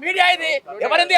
Media ఇది ఎవరింది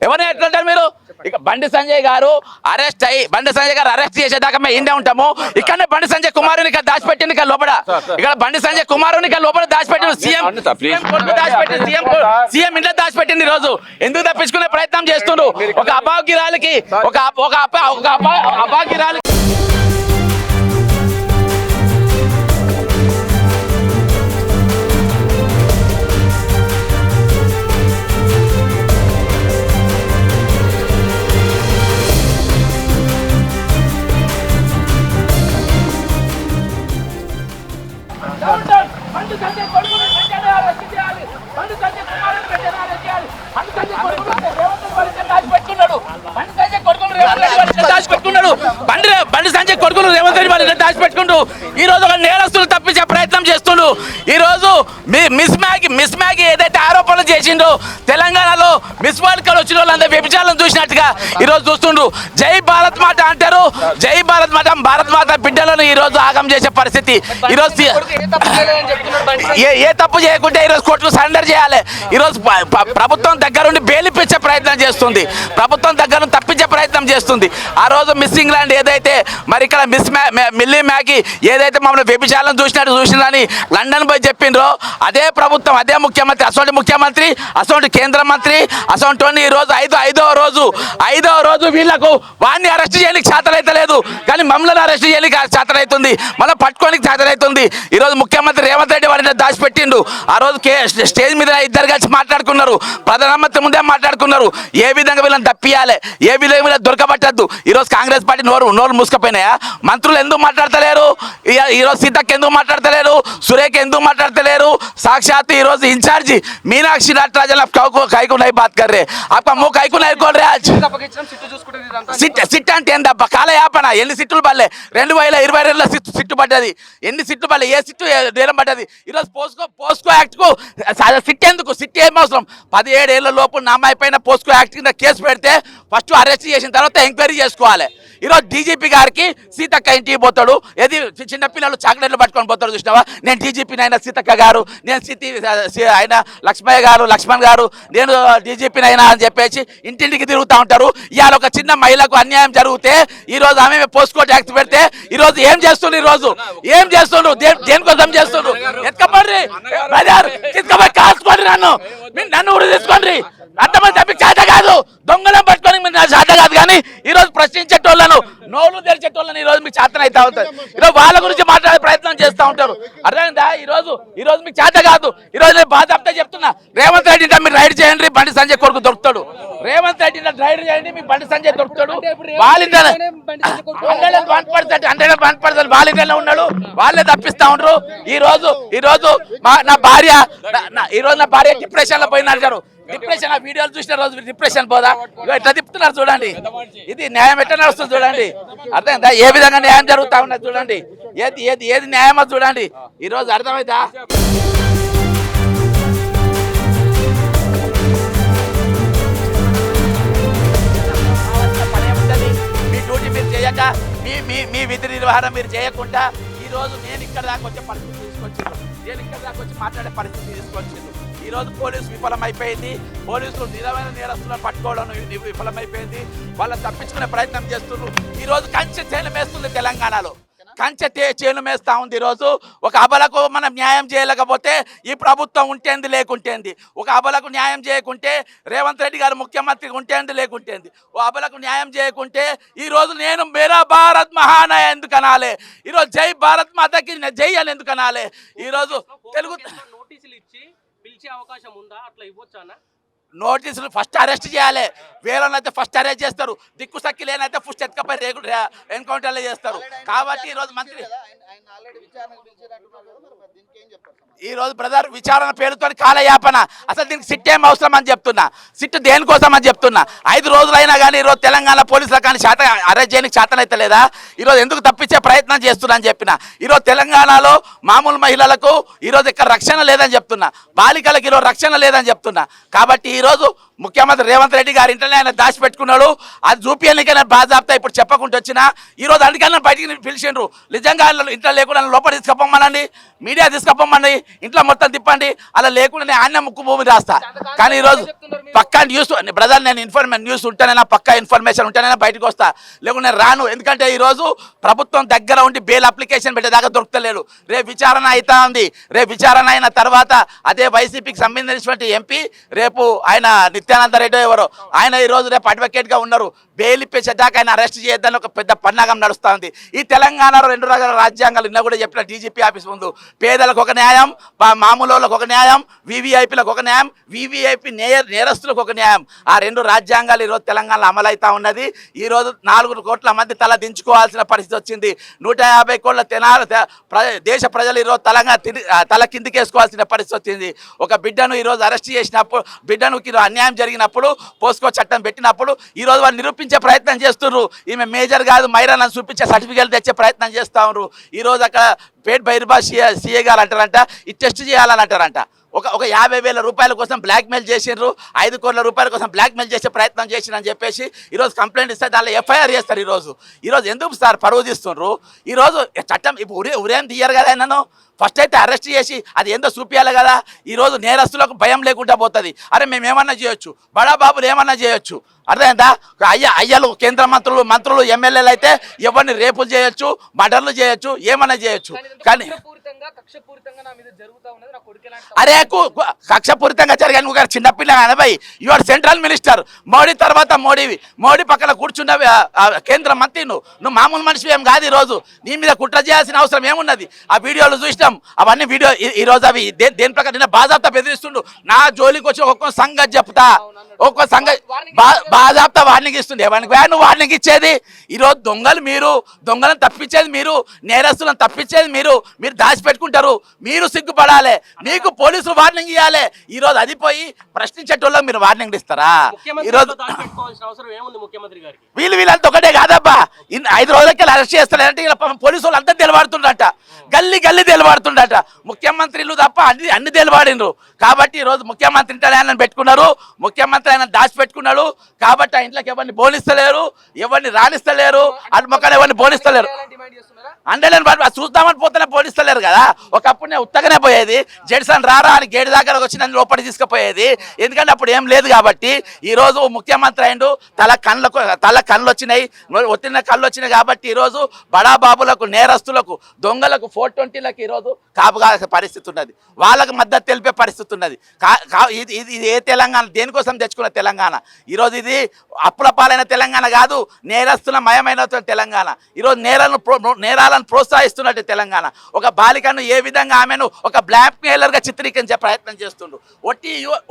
ఎవరిని ఎట్లంటారు మీరు? ఇక బండి సంజయ్ గారు అరెస్ట్ చేసేదాకా మేము ఇండే ఉంటాము. ఇక్కడనే బండి సంజయ్ కుమారుని ఇక్కడ దాచిపెట్టింది ఇక్కడ లోపల. ఇక్కడ బండి సంజయ్ కుమారుని ఇక్కడ లోపల దాచిపెట్టింది. సీఎం ఇంట్లో దాచిపెట్టింది. ఈ రోజు ఎందుకు తప్పించుకునే ప్రయత్నం చేస్తుండ్రు? ఒక అభాగ్యురాలికి బండి సంజయ్ కొడుకులు రేవంత్ రెడ్డి వాళ్ళు దాచిపెట్టుకుంటూ ఈ రోజు ఒక నేరస్తులు తప్పించే ప్రయత్నం చేస్తుండ్రు. ఈ రోజు మిస్ మ్యాగీ ఏదైతే ఆరోపణలు చేసిండో తెలంగాణలో మిస్ వరల్డ్ కప్ వచ్చిన వాళ్ళందరూ వ్యభిచారాలను చూసినట్టుగా ఈ రోజు చూస్తుండ్రు. జై భారత్ మాత అంటారు. జై భారత్ మాత, భారత్ మాత బిడ్డలను ఈ రోజు ఆగం చేసే పరిస్థితి. ఈ రోజు ఏ తప్పు చేయకుంటే ఈ రోజు కోర్టుకు సరెండర్ చేయాలి. ఈ రోజు ప్రభుత్వం దగ్గరుండి బెయిలిపించే ప్రయత్నం చేస్తుంది. ప్రభుత్వం దగ్గర తప్పించే ప్రయత్నం చేస్తుంది. ఆ రోజు మిస్సింగ్ ల్యాండ్ ఏదైతే మరి ఇక్కడ మిల్లీ మ్యాగీ ఏదైతే మమ్మల్ని వ్యభిచారాలను చూసినని లండన్ పోయి చెప్పిండ్రో అదే ప్రభుత్వం, అదే ముఖ్యమంత్రి, అసోంటి కేంద్ర మంత్రి అసోంటి ఈ రోజు ఐదవ రోజు వీళ్లకు వాడిని అరెస్ట్ చేయడానికి చేతనైతే లేదు, కానీ మమ్మల్ని అరెస్ట్ చేయడానికి చేతనైతుంది, మళ్ళీ పట్టుకోనికి చేతనైతుంది. ఈ రోజు ముఖ్యమంత్రి రేవంత్ రెడ్డి వాడిని దాచిపెట్టిండు. ఆ రోజు స్టేజ్ మీద ఇద్దరు కలిసి మాట్లాడుకున్నారు. ప్రధానమంత్రి ముందే మాట్లాడుకున్నారు ఏ విధంగా వీళ్ళని తప్పియాలి, ఏ విధంగా వీళ్ళని దొరకబట్టద్దు. ఈ రోజు కాంగ్రెస్ పార్టీ నోరు మూసుకపోయినాయా? మంత్రులు ఎందుకు మాట్లాడతలేరు? ఈరోజు సీతక్క ఎందుకు మాట్లాడతలేరు? సురేఖ ఎందుకు మాట్లాడతలేరు? సాక్షాత్ ఈ రోజు ఇన్ఛార్జి మీనాక్షి నటరాజన్ కైకు నై బాత్ కర్ రే ఆప్కా ముఖ్ కైకు నై కోల్ రే ఆజ్ సిట్ అంటే ఏందబ్బా కాలయాపన? ఎన్ని సిట్టులు పడలే? 2022లో సిట్టు పడ్డది. ఎన్ని సిట్లు పడలే? ఏ సిట్టు నేరం పడ్డది? ఈరోజు పోస్కో యాక్ట్ కు సిట్ ఎందుకు? సిట్ ఏం అవసరం? 17 ఏళ్ల లోపు నా అమ్మాయి పైన పోస్కో యాక్ట్ కింద కేసు పెడితే ఫస్ట్ అరెస్ట్ చేసిన తర్వాత ఎంక్వైరీ చేసుకోవాలి. ఈరోజు డీజీపీ గారికి సీతక్క ఇంటికి పోతాడు. ఏది చిన్నపిల్లలు చాక్లెట్లు పట్టుకొని పోతాడు చూసినావా? నేను డీజీపీని అయినా సీతక్క గారు, నేను ఆయన లక్ష్మణ్ గారు నేను డీజీపీని అయినా అని చెప్పేసి ఇంటింటికి తిరుగుతూ ఉంటారు. ఇవాళ ఒక చిన్న మహిళకు అన్యాయం జరిగితే ఈ రోజు ఆమె పోస్కో ట్యాక్స్ పెడితే ఈ రోజు ఏం చేస్తుండ్రు? ఈ రోజు ఏం చేస్తుండ్రు? దేనికోసం చేస్తుండ్రు? ఎత్తుకపోండి కాసుకోండి, నన్ను కూడా తీసుకోండి. అంతమంది తప్పి చేత కాదు, దొంగలం పట్టుకొని మీరు నా చేత కాదు, కానీ ఈ రోజు ప్రశ్నించేటోళ్ళను నోళ్ళు తెరిచేటోళ్ళని ఈ రోజు మీకు చేతన అవుతా ఉంటుంది. ఈరోజు వాళ్ళ గురించి మాట్లాడే ప్రయత్నం చేస్తూ ఉంటారు. అర్థమైందా? ఈ రోజు మీకు చేత కాదు. ఈ రోజు నేను బాధపడితే చెప్తున్నా, రేవంత్ రెడ్డి మీరు రైడ్ చేయండి, బండి సంజయ్ కొడుకు దొరుకుతాడు. రేవంత్ రెడ్డి రైడ్ చేయండి, మీ బండి సంజయ్ దొరుకుతాడు. వాళ్ళింటే 100% వాళ్ళింటేనే ఉన్నాడు. వాళ్ళే తప్పిస్తా ఉంటారు. ఈ రోజు నా భార్య డిప్రెషన్ లో పోయినారు. డిప్రెషన్ ఆ వీడియోలు చూసిన రోజు డిప్రెషన్ పోదా? ఎట్లా తిప్పుతున్నారు చూడండి. ఇది న్యాయం ఎట్లా నడుస్తుంది చూడండి. అర్థమైందా? ఏ విధంగా న్యాయం జరుగుతా ఉన్నది చూడండి. ఏది న్యాయమో చూడండి. ఈ రోజు అర్థమైందా? మీ డ్యూటీ మీరు చేయక, మీ విధి నిర్వహణ మీరు చేయకుండా ఈ రోజు నేను ఇక్కడ దాకా వచ్చే పరిస్థితి తీసుకొచ్చాను. నేను ఇక్కడ దాకా వచ్చి మాట్లాడే పరిస్థితి తీసుకొచ్చింది. ఈ రోజు పోలీసు విఫలమైపోయింది. పోలీసులు నిజమైన నేరస్తులను పట్టుకోవడం విఫలమైపోయింది. వాళ్ళని తప్పించుకునే ప్రయత్నం చేస్తున్నారు. ఈ రోజు కంచె చేను మేస్తుంది తెలంగాణలో. కంచె చేను మేస్తా ఉంది. ఈరోజు ఒక అబలకు మనం న్యాయం చేయలేకపోతే ఈ ప్రభుత్వం ఉంటేంది లేకుంటేంది. ఒక అబలకు న్యాయం చేయకుంటే రేవంత్ రెడ్డి గారు ముఖ్యమంత్రి ఉంటేంది లేకుంటేంది. ఓ అబలకు న్యాయం చేయకుంటే ఈరోజు నేను మేరా భారత్ మహానాయ ఎందుకు అనాలి? ఈరోజు జై భారత్ మాతకి జై అని ఎందుకు అనాలి? ఈరోజు తెలుగు నోటీసులు ఇచ్చి పిలిచే అవకాశం ఉందా? అట్లా ఇవ్వచ్చానా? నోటీసులు ఫస్ట్ అరెస్ట్ చేయాలి. వేరేనైతే ఫస్ట్ అరెస్ట్ చేస్తారు. దిక్కు సక్కి లేనైతే ఫస్ట్ ఎత్తుకపోయి ఎన్కౌంటర్లో చేస్తారు. కాబట్టి ఈరోజు మంత్రి ఈరోజు బ్రదర్ విచారణ పేరుతో కాలయాపన. అసలు దీనికి సిట్ ఏం అవసరం అని చెప్తున్నా. సిట్ దేనికోసం అని చెప్తున్నా. 5 రోజులైనా కానీ ఈరోజు తెలంగాణ పోలీసులకు కానీ అరెస్ట్ చేయడానికి చేతనైతే లేదా? ఈరోజు ఎందుకు తప్పించే ప్రయత్నం చేస్తున్నా అని చెప్పిన. ఈరోజు తెలంగాణలో మామూలు మహిళలకు ఈరోజు ఇక్కడ రక్షణ లేదని చెప్తున్నా. బాలికలకు ఈరోజు రక్షణ లేదని చెప్తున్నా. కాబట్టి ఈరోజు ముఖ్యమంత్రి రేవంత్ రెడ్డి గారి ఇంటనే ఆయన దాచిపెట్టుకున్నాడు. అది చూపించడానికైనా బాజాబ్తా ఇప్పుడు చెప్పకుండా వచ్చినా ఈరోజు అందుకని బయటికి పిలిచిండ్రు. నిజంగా ఇంట్లో లేకుండా లోపల తీసుకపోమ్మనండి, మీడియా తీసుకపోమ్మని, ఇంట్లో మొత్తం తిప్పండి. అలా లేకుండా నేను ఆయన ముక్కు భూమి రాస్తా. కానీ ఈరోజు పక్కా న్యూస్ బ్రదర్, నేను న్యూస్ ఉంటేనైనా పక్కా ఇన్ఫర్మేషన్ ఉంటేనైనా బయటకు వస్తా, లేకుండా నేను రాను. ఎందుకంటే ఈరోజు ప్రభుత్వం దగ్గర ఉండి బెయిల్ అప్లికేషన్ పెట్టేదాకా దొరుకుతలేడు. రేపు విచారణ అవుతా ఉంది. రేపు విచారణ అయిన తర్వాత అదే వైసీపీకి సంబంధించినటువంటి ఎంపీ రేపు ఆయన నిత్యానంద రెడ్డి ఎవరో ఆయన ఈరోజు రేపు అడ్వకేట్గా ఉన్నారు. బెయిల్ ఇప్పేసేదాకా ఆయన అరెస్ట్ చేయొద్దని ఒక పెద్ద పన్నాగం నడుస్తూ ఉంది. ఈ తెలంగాణలో 2 రకాల రాజ్యాంగాలు నిన్న కూడా చెప్పిన డీజీపీ ఆఫీస్ ముందు, పేదలకు ఒక న్యాయం, మామూలు వాళ్ళకు ఒక న్యాయం, వీవీఐపీలకు ఒక న్యాయం, వీవీఐపీ నేరస్తులకు ఒక న్యాయం. ఆ 2 రాజ్యాంగాలు ఈరోజు తెలంగాణలో అమలవుతా ఉన్నది. ఈరోజు 4 కోట్ల మంది తల దించుకోవాల్సిన పరిస్థితి వచ్చింది. 150 కోట్ల దేశ ప్రజలు ఈరోజు తల కిందికేసుకోవాల్సిన పరిస్థితి వచ్చింది. ఒక బిడ్డను ఈరోజు అరెస్ట్ చేసినప్పుడు, బిడ్డను అన్యాయం జరిగినప్పుడు పోస్కో చట్టం పెట్టినప్పుడు ఈరోజు వాళ్ళు నిరూపించే ప్రయత్నం చేస్తున్నారు. ఈమె మేజర్ కాదు మైరా అని చూపించే సర్టిఫికేట్ తెచ్చే ప్రయత్నం చేస్తూ ఉన్నారు. ఈరోజు అక్కడ పేట్ బైర్బా సీఏ గారు అంటారంట, ఈ టెస్ట్ చేయాలని అంటారంట. ఒక 50,000 రూపాయల కోసం బ్లాక్మెయిల్ చేసిండ్రు, 5 కోట్ల రూపాయల కోసం బ్లాక్మెయిల్ చేసే ప్రయత్నం చేసిందని చెప్పేసి ఈరోజు కంప్లైంట్ ఇస్తే దానిలో ఎఫ్ఐఆర్ చేస్తారు. ఈరోజు ఎందుకు సార్ పరువు తీస్తుండ్రు? ఈరోజు చట్టం ఇప్పుడు ఉరేం తీయరు కదా నన్ను. ఫస్ట్ అయితే అరెస్ట్ చేసి అది ఏందో చూపించాలి కదా. ఈరోజు నేరస్తులకు భయం లేకుండా పోతుంది. అరే మేము ఏమన్నా చేయొచ్చు, బడాబాబులు ఏమన్నా చేయొచ్చు, అర్థమైందా? అయ్యలు కేంద్ర మంత్రులు ఎమ్మెల్యేలు అయితే ఎవరిని రేపులు చేయొచ్చు, మర్డర్లు చేయొచ్చు, ఏమన్నా చేయొచ్చు. కానీ అరే కక్షపూరితంగా జరిగాను ఒక చిన్నపిల్ల అనబాయి. యువర్ సెంట్రల్ మినిస్టర్, మోడీ తర్వాత మోడీ పక్కన కూర్చున్న కేంద్ర మంత్రి, నువ్వు మామూలు మనిషి ఏం కాదు. ఈరోజు నీ మీద కుట్ర చేయాల్సిన అవసరం ఏమున్నది? ఆ వీడియోలు చూసినాం, అవన్నీ వీడియో ఈరోజు అవి దేని ప్రకారం నిన్న బాజాప్తా బెదిరిస్తుండు. నా జోలికి వచ్చి ఒక్కొక్క సంగతి చెప్తా, ఒక్కొక్క సంగతి బాజాప్తా వార్నింగ్ ఇస్తుంది. ఎవరికి నువ్వు వార్నింగ్ ఇచ్చేది? ఈరోజు దొంగలను తప్పించేది మీరు, నేరస్తులను తప్పించేది మీరు దాచిపెట్టుకుంటారు. మీరు సిగ్గుపడాలి, మీకు పోలీసులు వార్నింగ్ ఇవ్వాలి. ఈరోజు అది పోయి ప్రశ్నించేటోళ్ళకి మీరు వార్నింగ్ ఇస్తారా? ఈరోజు వీళ్ళంతా ఒకటే కాదబ్బా, 5 రోజులకి అరెస్ట్ చేస్తారంటే పోలీసు వాళ్ళు అంతా తెలవాడుతుండట, గల్లీ తెలవాడుతుండట. ముఖ్యమంత్రులు తప్ప అన్ని తెలవాడినరు. కాబట్టి ఈరోజు ముఖ్యమంత్రి ఇంట్లో ఆయన పెట్టుకున్నారు, ముఖ్యమంత్రి ఆయన దాచిపెట్టుకున్నాడు. కాబట్టి ఆ ఇంట్లోకి ఎవరిని బోనిస్తలేరు, ఎవరిని రాణిస్తలేరు, అటు మొక్కలు ఎవరిని బోనిస్తలేరు. అండలేని చూద్దామని పోతేనే పోనిస్తలేరు కదా. ఒకప్పుడు నేను ఉత్తగానే పోయేది, జడ్సన్ రారా అని గేట్ దగ్గర వచ్చి నన్ను లోపలికి తీసుకుపోయేది. ఎందుకంటే అప్పుడు ఏం లేదు కాబట్టి. ఈరోజు ముఖ్యమంత్రి అయిండు, తల కళ్ళు వచ్చినాయి, ఒత్తిన కళ్ళు వచ్చినాయి. కాబట్టి ఈరోజు బడాబాబులకు, నేరస్తులకు, దొంగలకు, 420లకు ఈరోజు కాపుగా పరిస్థితి ఉన్నది. వాళ్ళకు మద్దతు తెలిపే పరిస్థితి ఉన్నది. ఇది ఏ తెలంగాణ, దేనికోసం తెచ్చుకున్న తెలంగాణ? ఈరోజు ఇది అప్పుల పాలైన తెలంగాణ కాదు, నేరస్తుల మయమైన తెలంగాణ. ఈరోజు నేరాలను ప్రోత్సహిస్తున్నట్టు తెలంగాణ. ఒక బాలికను ఏ విధంగా ఆమెను ఒక బ్లాక్ మెయిలర్గా చిత్రీకరించే ప్రయత్నం చేస్తుండ్రు.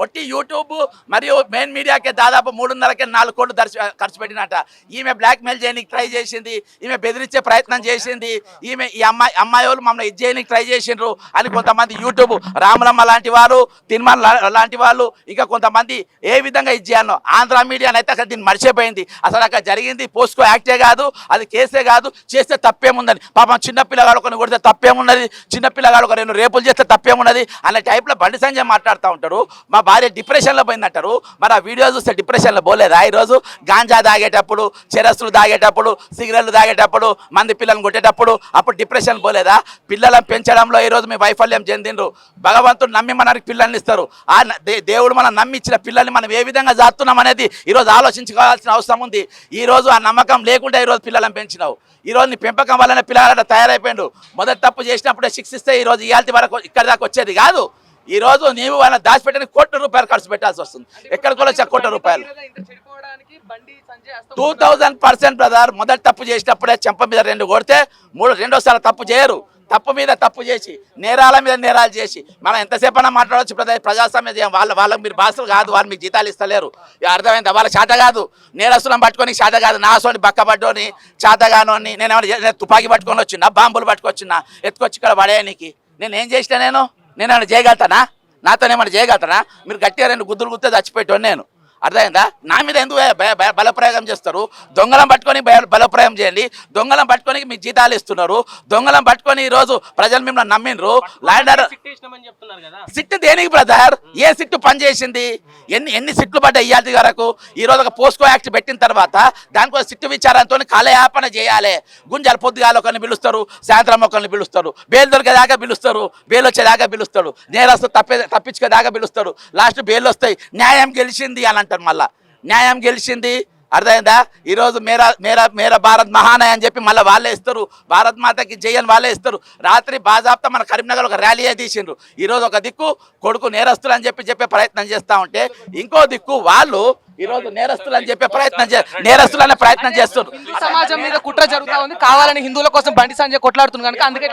ఒట్టి యూట్యూబ్ మరియు మెయిన్ మీడియాకే దాదాపు 3.5-4 కోట్లు ఖర్చు పెట్టినట్ట. ఈమె బ్లాక్ మెయిల్ చేయడానికి ట్రై చేసింది, ఈమె బెదిరించే ప్రయత్నం చేసింది, ఈమె ఈ అమ్మాయి వాళ్ళు మమ్మల్ని ఇది చేయడానికి ట్రై చేసిండ్రు అని కొంతమంది యూట్యూబ్ రామలమ్మ లాంటి వారు, తిరుమల లాంటి వాళ్ళు, ఇంకా కొంతమంది ఏ విధంగా ఇది చేయాలో ఆంధ్ర మీడియా అయితే అక్కడ దీన్ని మర్చిపోయింది. అసలు అక్కడ జరిగింది పోస్కో యాక్టే కాదు, అది కేసే కాదు, చేస్తే తప్పేముందని. పాపం చిన్నపిల్లగాడు కొన్ని కొడితే తప్పేమున్నది, చిన్నపిల్లగాడు ఒక 2 రేపులు చేస్తే తప్పేమున్నది అనే టైప్లో బండి సంజయ్ మాట్లాడుతూ ఉంటారు. మా భార్య డిప్రెషన్లో పోయిందంటారు. మరి ఆ వీడియో చూస్తే డిప్రెషన్లో పోలేదా? ఈరోజు గాంజా తాగేటప్పుడు, చెరస్సులు తాగేటప్పుడు, సిగరెట్లు తాగేటప్పుడు, మంది పిల్లలను కొట్టేటప్పుడు అప్పుడు డిప్రెషన్ పోలేదా? పిల్లలను పెంచడంలో ఈరోజు మీ వైఫల్యం చెందిండ్రు. భగవంతుడు నమ్మి మనకి పిల్లల్ని ఇస్తారు. ఆ దేవుడు మనం నమ్మి ఇచ్చిన పిల్లల్ని మనం ఏ విధంగా జాతున్నాం అనేది ఈరోజు ఆలోచించుకోవాల్సిన అవసరం ఉంది. ఈరోజు ఆ నమ్మకం లేకుండా ఈరోజు పిల్లలను పెంచినావు. ఈరోజు నీ పెంపకం వల్లనే పిల్లగాడ తయారైపోయిండు. మొదటి తప్పు చేసినప్పుడే శిక్షిస్తే ఈరోజు ఇయాల్టి వరకు ఇక్కడ దాకా వచ్చేది కాదు. ఈరోజు నీవు వాళ్ళ దాచిపెట్టని ₹1,00,00,000 ఖర్చు పెట్టాల్సి వస్తుంది. ఎక్కడికి వచ్చా ₹1,00,00,000? 2000% బ్రదర్. మొదటి తప్పు చేసినప్పుడే చెంప మీద 2 కొడితే రెండోసారి తప్పు చేయరు. తప్పు మీద తప్పు చేసి, నేరాల మీద నేరాలు చేసి మనం ఎంతసేపు అన్నా మాట్లాడవచ్చు. ప్రజాస్వామ్యం వాళ్ళకి మీరు బాసులు కాదు, వాళ్ళు మీకు జీతాలు ఇస్తలేరు. అర్థమైందా? వాళ్ళ చేత కాదు, నేరస్తులను పట్టుకొని చేత కాదు. నాసోని బక్కబడ్డోని చేతగానోని నేనేమైనా తుపాకీ పట్టుకొని వచ్చినా, బాంబులు పట్టుకొచ్చినా, ఎత్తుకొచ్చి ఇక్కడ పడేయనికి నేనేం చేసినా? నేనేమైనా చేయగలుగుతానా? నాతో ఏమైనా చేయగలుగుతానా? మీరు గట్టిగా 2 గుద్దులు గుద్దే చచ్చిపెట్టాను నేను. అర్థమైందా? నా మీద ఎందుకు బలప్రయోగం చేస్తారు? దొంగలం పట్టుకొని బలప్రయోగం చేయండి. దొంగలం పట్టుకొని మీ జీతాలు ఇస్తున్నారు. దొంగలం పట్టుకొని ఈరోజు ప్రజలు మిమ్మల్ని నమ్మినరు. ల్యాండర్ సిట్ వేసినామని చెప్తున్నారు కదా. సిట్టు దేనికి బ్రదర్? ఏ సిట్టు పనిచేసింది? ఎన్ని సిట్లు పడ్డాయి ఇయ్యాలి వరకు? ఈ రోజు ఒక పోస్కో యాక్ట్ పెట్టిన తర్వాత దానికి సిట్టు విచారంతో కాలయాపన చేయాలి. గుంజాలు పొద్దుగాల ఒకరిని పిలుస్తారు, సాయంత్రం ఒకరిని పిలుస్తారు, బెయిల్ దొరికేదాకా పిలుస్తారు, బెయిల్ వచ్చేదాకా పిలుస్తాడు, నేరస్తు తప్పించుకేదాకా పిలుస్తాడు. లాస్ట్ బెయిల్ వస్తాయి. న్యాయం గెలిచింది అని అంటారు. మళ్ళా న్యాయం గెలిచింది. అర్థమైందా? ఈరోజు మేరా మేరా మేరా భారత్ మహానాయ అని చెప్పి మళ్ళీ వాళ్ళే ఇస్తారు. భారత్ మాతకి జై అని వాళ్ళే ఇస్తారు. రాత్రి బాజాబ్తా మన కరీంనగర్ ఒక ర్యాలీయే తీసిండ్రు. ఈరోజు ఒక దిక్కు కొడుకు నేరస్తులు అని చెప్పే ప్రయత్నం చేస్తూ ఉంటే, ఇంకో దిక్కు వాళ్ళు ఈరోజు నేరస్తులు అని చెప్పే నేరస్తులు అనే ప్రయత్నం చేస్తున్నారు. సమాజం మీద కుట్ర జరుగుతా ఉంది. కావాలని హిందువుల కోసం బండి సంజయ్ కొట్లాడుతుంది కనుక అందుకే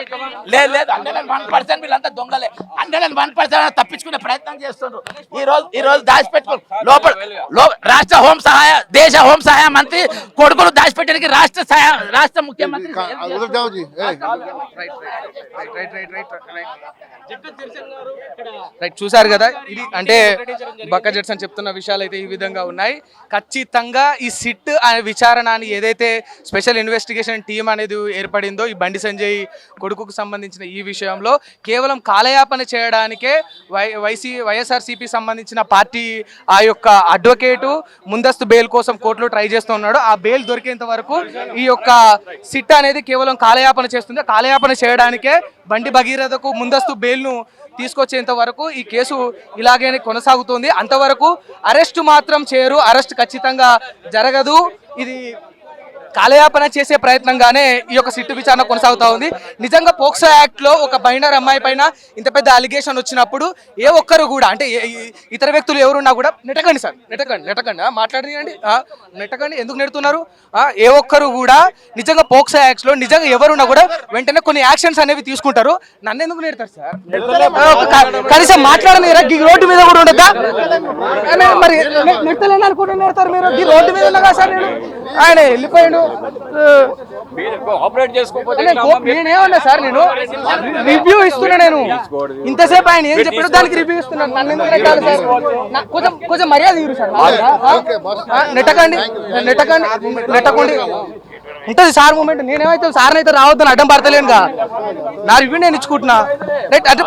లేదు 100% వీళ్ళంతా దొంగలే. 101% తప్పించుకునే ప్రయత్నం చేస్తున్నారు. ఈ రోజు దాచిపెట్టుకుని లోపల రాష్ట్ర దేశ హోం సహాయ మంత్రి కొడుకును దాచిపెట్టడానికి రాష్ట్ర ముఖ్యమంత్రి రైట్ చూసారు కదా. ఇది అంటే బక్క జడ్సన్ చెప్తున్న విషయాలు అయితే ఈ విధంగా ఉన్నాయి. ఖచ్చితంగా ఈ సిట్ అనే విచారణ అని ఏదైతే స్పెషల్ ఇన్వెస్టిగేషన్ టీం అనేది ఏర్పడిందో ఈ బండి సంజయ్ కొడుకుకు సంబంధించిన ఈ విషయంలో కేవలం కాలయాపన చేయడానికే వైఎస్ఆర్సీపీ సంబంధించిన పార్టీ ఆ యొక్క అడ్వకేటు ముందస్తు బెయిల్ కోసం కోర్టులో ట్రై చేస్తూ ఉన్నాడు. ఆ బెయిల్ దొరికేంత వరకు ఈ యొక్క సిట్ అనేది కేవలం కాలయాపన చేస్తుంది. కాలయాపన చేయడానికే బండి భగీరథకు ముందస్తు బెయిల్ను తీసుకొచ్చేంత వరకు ఈ కేసు ఇలాగే కొనసాగుతుంది. అంతవరకు అరెస్టు మాత్రం చేయరు. అరెస్ట్ ఖచ్చితంగా జరగదు. ఇది కాలయాపన చేసే ప్రయత్నంగానే ఈ యొక్క సిట్టు విచారణ కొనసాగుతూ ఉంది. నిజంగా పోక్సో యాక్ట్లో ఒక మైనర్ అమ్మాయి పైన ఇంత పెద్ద అలిగేషన్ వచ్చినప్పుడు ఏ ఒక్కరు కూడా అంటే ఇతర వ్యక్తులు ఎవరున్నా కూడా నెట్టకండి సార్, నెట్టకండి మాట్లాడండి, నెట్టకండి, ఎందుకు నెడుతున్నారు? ఏ ఒక్కరు కూడా నిజంగా పోక్సో యాక్ట్లో నిజంగా ఎవరున్నా కూడా వెంటనే కొన్ని యాక్షన్స్ అనేవి తీసుకుంటారు. నన్ను ఎందుకు నెడతారు సార్? కనీసం మాట్లాడని రోడ్డు మీద కూడా ఉండద్దా? మరి నెడతలేని అనుకుంటే నెడతారు మీరు? ఈ రోడ్డు మీద ఉండగా సార్ నేను ఆయన వెళ్ళిపోయాడు. నేనేమన్నా సార్, నేను రివ్యూ ఇస్తున్నా. నేను ఇంతసేపు ఆయన ఏం చెప్పాడు దానికి రివ్యూ ఇస్తున్నాను. నన్ను ఎందుకు నెట్టాలి సార్? కొంచెం మర్యాద ఇవ్వరు సార్. నెట్టకండి ఉంటుంది సార్ మూమెంట్. నేనేమైతే సార్ని అయితే రావద్దని అడ్డం పడతలేనుగా. నా రివ్యూ నేను ఇచ్చుకుంటున్నా. రైట్ అంటే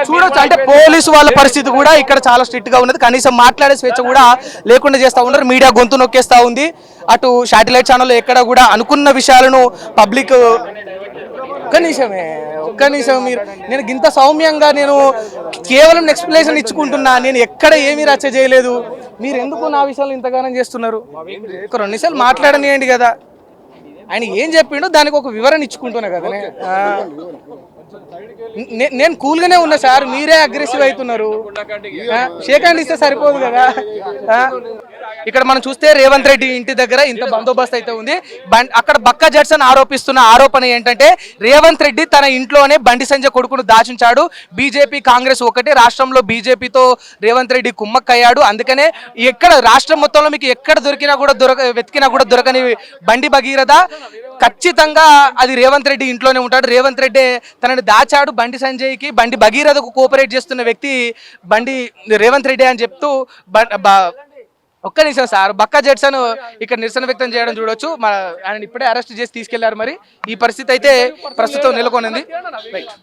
చూడొచ్చు. అంటే పోలీసు వాళ్ళ పరిస్థితి కూడా ఇక్కడ చాలా స్ట్రిక్ట్ గా ఉన్నది. కనీసం మాట్లాడే స్వేచ్ఛ కూడా లేకుండా చేస్తూ ఉన్నారు. మీడియా గొంతు నొక్కేస్తూ ఉంది. అటు శాటిలైట్ ఛానల్ ఎక్కడ కూడా అనుకున్న విషయాలను పబ్లిక్ ఒక్క నిమిషం మీరు నేను ఇంత సౌమ్యంగా నేను కేవలం ఎక్స్ప్లెనేషన్ ఇచ్చుకుంటున్నా. నేను ఎక్కడ ఏమీ రచ్చ చేయలేదు. మీరు ఎందుకు నా విషయాలు ఇంతగానం చేస్తున్నారు? ఒక 2 నిమిషాలు మాట్లాడనియండి కదా. ఆయన ఏం చెప్పిండో దానికి ఒక వివరణ ఇచ్చుకుంటున్నా కదా. నేను కూల్గానే ఉన్నా సార్, మీరే అగ్రెసివ్ అవుతున్నారు. షేక్ హ్యాండ్ ఇస్తే సరిపోదు కదా. ఇక్కడ మనం చూస్తే రేవంత్ రెడ్డి ఇంటి దగ్గర ఇంత బందోబస్తు అయితే ఉంది. అక్కడ బక్క జడ్సన్ ఆరోపిస్తున్న ఆరోపణ ఏంటంటే రేవంత్ రెడ్డి తన ఇంట్లోనే బండి సంజయ్ కొడుకును దాచించాడు. బీజేపీ కాంగ్రెస్ ఒకటి, రాష్ట్రంలో బీజేపీతో రేవంత్ రెడ్డి కుమ్మక్కయ్యాడు. అందుకనే ఎక్కడ రాష్ట్రం మొత్తంలో మీకు ఎక్కడ దొరికినా కూడా వెతికినా కూడా దొరకని బండి భగీరథ ఖచ్చితంగా అది రేవంత్ రెడ్డి ఇంట్లోనే ఉంటాడు. రేవంత్ రెడ్డి తనని దాచాడు. బండి సంజయ్కి బండి భగీరథకు కోఆపరేట్ చేస్తున్న వ్యక్తి రేవంత్ రెడ్డి అని చెప్తూ ఒక్క నిమిషం సార్, బక్క జడ్సన్ ఇక్కడ నిరసన వ్యక్తం చేయడం చూడొచ్చు. ఆయన ఇప్పుడే అరెస్ట్ చేసి తీసుకెళ్లారు. మరి ఈ పరిస్థితి అయితే ప్రస్తుతం నెలకొనింది. రైట్.